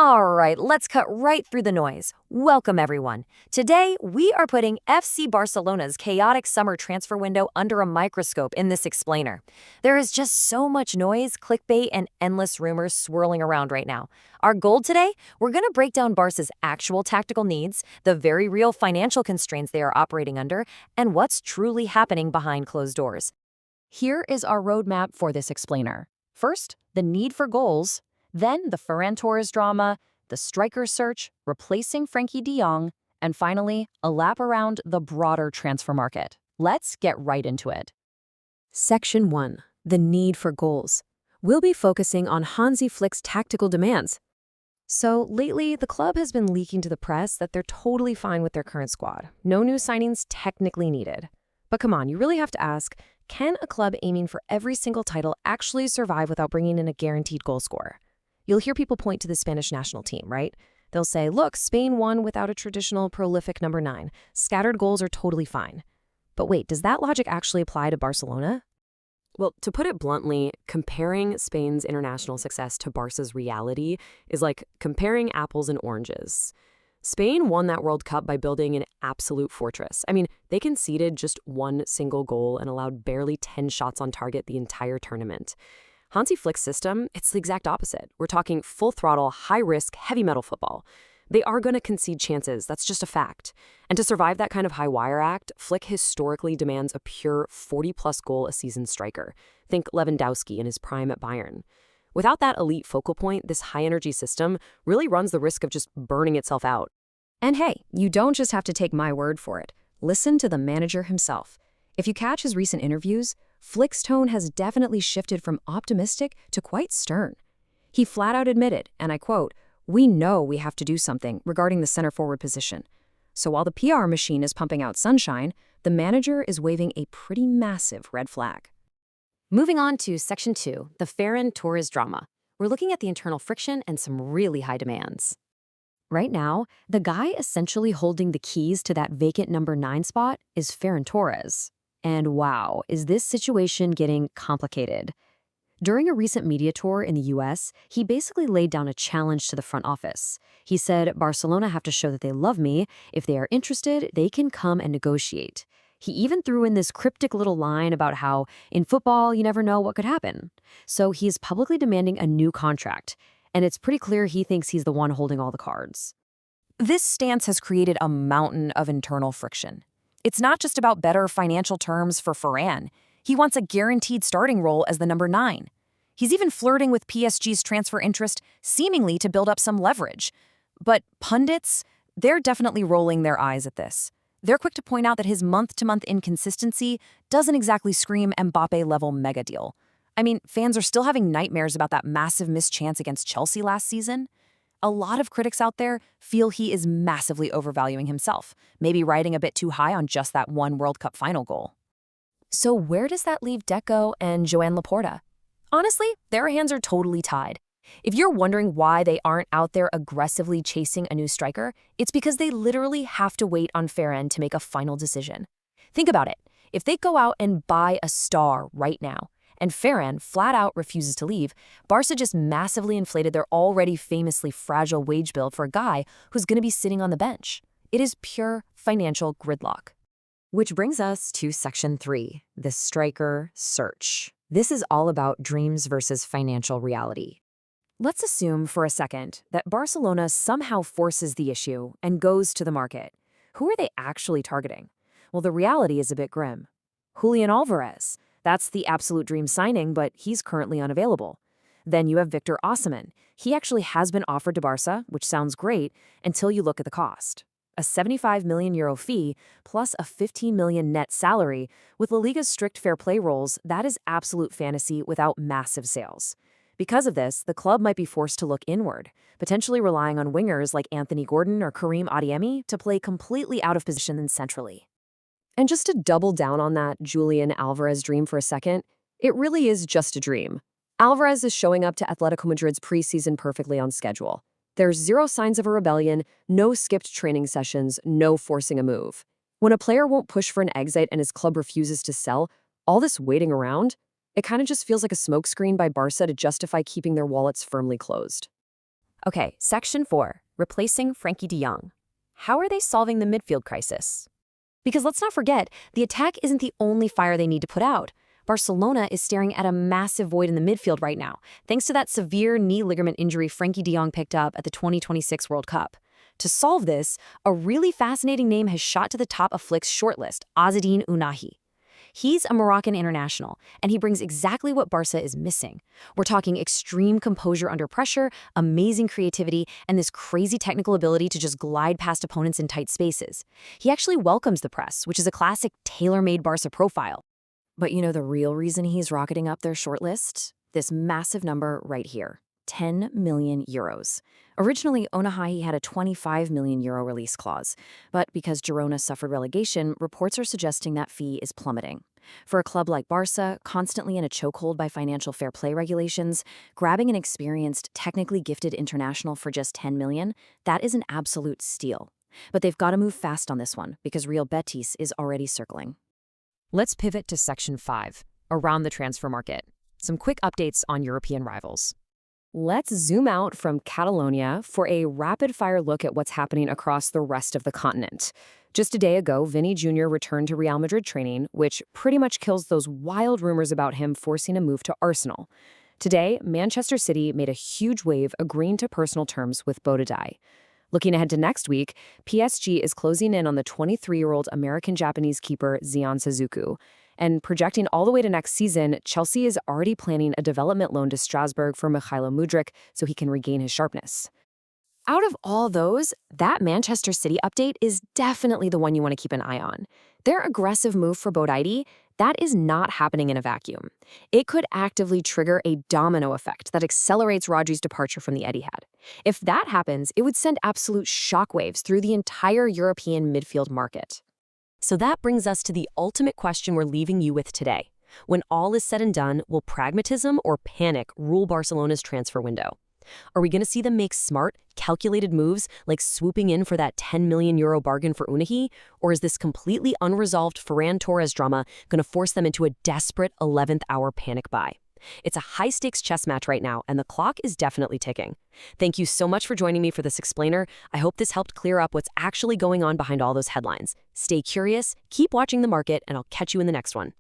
All right, let's cut right through the noise. Welcome, everyone. Today, we are putting FC Barcelona's chaotic summer transfer window under a microscope in this explainer. There is just so much noise, clickbait, and endless rumors swirling around right now. Our goal today? We're going to break down Barca's actual tactical needs, the very real financial constraints they are operating under, and what's truly happening behind closed doors. Here is our roadmap for this explainer. First, the need for goals. Then the Ferran Torres drama, the striker search, replacing Frankie de Jong, and finally, a lap around the broader transfer market. Let's get right into it. Section 1. The need for goals. We'll be focusing on Hansi Flick's tactical demands. So lately, the club has been leaking to the press that they're totally fine with their current squad. No new signings technically needed. But come on, you really have to ask, can a club aiming for every single title actually survive without bringing in a guaranteed goal scorer? You'll hear people point to the Spanish national team, right? They'll say, look, Spain won without a traditional prolific number 9. Scattered goals are totally fine. But wait, does that logic actually apply to Barcelona? Well, to put it bluntly, comparing Spain's international success to Barca's reality is like comparing apples and oranges. Spain won that World Cup by building an absolute fortress. I mean, they conceded just one single goal and allowed barely 10 shots on target the entire tournament. Hansi Flick's system, it's the exact opposite. We're talking full throttle, high risk, heavy metal football. They are going to concede chances, that's just a fact. And to survive that kind of high wire act, Flick historically demands a pure 40-plus goal a season striker. Think Lewandowski in his prime at Bayern. Without that elite focal point, this high-energy system really runs the risk of just burning itself out. And hey, you don't just have to take my word for it. Listen to the manager himself. If you catch his recent interviews, Flick's tone has definitely shifted from optimistic to quite stern. He flat out admitted, and I quote, "We know we have to do something regarding the center forward position." So while the PR machine is pumping out sunshine, the manager is waving a pretty massive red flag. Moving on to Section 2, the Ferran Torres drama. We're looking at the internal friction and some really high demands. Right now, the guy essentially holding the keys to that vacant number 9 spot is Ferran Torres. And wow, is this situation getting complicated? During a recent media tour in the US, he basically laid down a challenge to the front office. He said, Barcelona have to show that they love me. If they are interested, they can come and negotiate. He even threw in this cryptic little line about how, in football, you never know what could happen. So he is publicly demanding a new contract. And it's pretty clear he thinks he's the one holding all the cards. This stance has created a mountain of internal friction. It's not just about better financial terms for Ferran. He wants a guaranteed starting role as the number 9. He's even flirting with PSG's transfer interest, seemingly to build up some leverage. But pundits, they're definitely rolling their eyes at this. They're quick to point out that his month-to-month inconsistency doesn't exactly scream Mbappe-level mega deal. I mean, fans are still having nightmares about that massive missed chance against Chelsea last season. A lot of critics out there feel he is massively overvaluing himself, maybe riding a bit too high on just that one World Cup final goal. So where does that leave Deco and Joan Laporta? Honestly, their hands are totally tied. If you're wondering why they aren't out there aggressively chasing a new striker, it's because they literally have to wait on Ferran to make a final decision. Think about it. If they go out and buy a star right now, and Ferran flat out refuses to leave, Barca just massively inflated their already famously fragile wage bill for a guy who's going to be sitting on the bench. It is pure financial gridlock. Which brings us to Section 3, the striker search. This is all about dreams versus financial reality. Let's assume for a second that Barcelona somehow forces the issue and goes to the market. Who are they actually targeting? Well, the reality is a bit grim. Julian Alvarez. That's the absolute dream signing, but he's currently unavailable. Then you have Victor Osimhen. He actually has been offered to Barca, which sounds great, until you look at the cost. A €75 million fee plus a $15 million net salary with La Liga's strict fair play rules, that is absolute fantasy without massive sales. Because of this, the club might be forced to look inward, potentially relying on wingers like Anthony Gordon or Karim Adeyemi to play completely out of position centrally. And just to double down on that Julian Alvarez dream for a second, it really is just a dream. Alvarez is showing up to Atletico Madrid's preseason perfectly on schedule. There's zero signs of a rebellion, no skipped training sessions, no forcing a move. When a player won't push for an exit and his club refuses to sell, all this waiting around, it kind of just feels like a smokescreen by Barca to justify keeping their wallets firmly closed. Okay, Section 4, replacing Frankie de Jong. How are they solving the midfield crisis? Because let's not forget, the attack isn't the only fire they need to put out. Barcelona is staring at a massive void in the midfield right now, thanks to that severe knee ligament injury Frankie de Jong picked up at the 2026 World Cup. To solve this, a really fascinating name has shot to the top of Flick's shortlist, Azzedine Ounahi. He's a Moroccan international, and he brings exactly what Barça is missing. We're talking extreme composure under pressure, amazing creativity, and this crazy technical ability to just glide past opponents in tight spaces. He actually welcomes the press, which is a classic tailor-made Barça profile. But you know the real reason he's rocketing up their shortlist? This massive number right here. 10 million euros. Originally, Ounahi had a 25 million euro release clause, but because Girona suffered relegation, reports are suggesting that fee is plummeting. For a club like Barça, constantly in a chokehold by financial fair play regulations, grabbing an experienced, technically gifted international for just 10 million, that is an absolute steal. But they've got to move fast on this one, because Real Betis is already circling. Let's pivot to Section 5, around the transfer market. Some quick updates on European rivals. Let's zoom out from Catalonia for a rapid-fire look at what's happening across the rest of the continent. Just a day ago, Vinny Jr. returned to Real Madrid training, which pretty much kills those wild rumors about him forcing a move to Arsenal. Today, Manchester City made a huge wave agreeing to personal terms with Bodadai. Looking ahead to next week, PSG is closing in on the 23-year-old American-Japanese keeper Xian Suzuku. And projecting all the way to next season, Chelsea is already planning a development loan to Strasbourg for Mikhailo Mudryk so he can regain his sharpness. Out of all those, that Manchester City update is definitely the one you want to keep an eye on. Their aggressive move for Bodadai, that is not happening in a vacuum. It could actively trigger a domino effect that accelerates Rodri's departure from the Etihad. If that happens, it would send absolute shockwaves through the entire European midfield market. So that brings us to the ultimate question we're leaving you with today. When all is said and done, will pragmatism or panic rule Barcelona's transfer window? Are we going to see them make smart, calculated moves like swooping in for that 10 million euro bargain for Ounahi? Or is this completely unresolved Ferran Torres drama going to force them into a desperate 11th hour panic buy? It's a high-stakes chess match right now, and the clock is definitely ticking. Thank you so much for joining me for this explainer. I hope this helped clear up what's actually going on behind all those headlines. Stay curious, keep watching the market, and I'll catch you in the next one.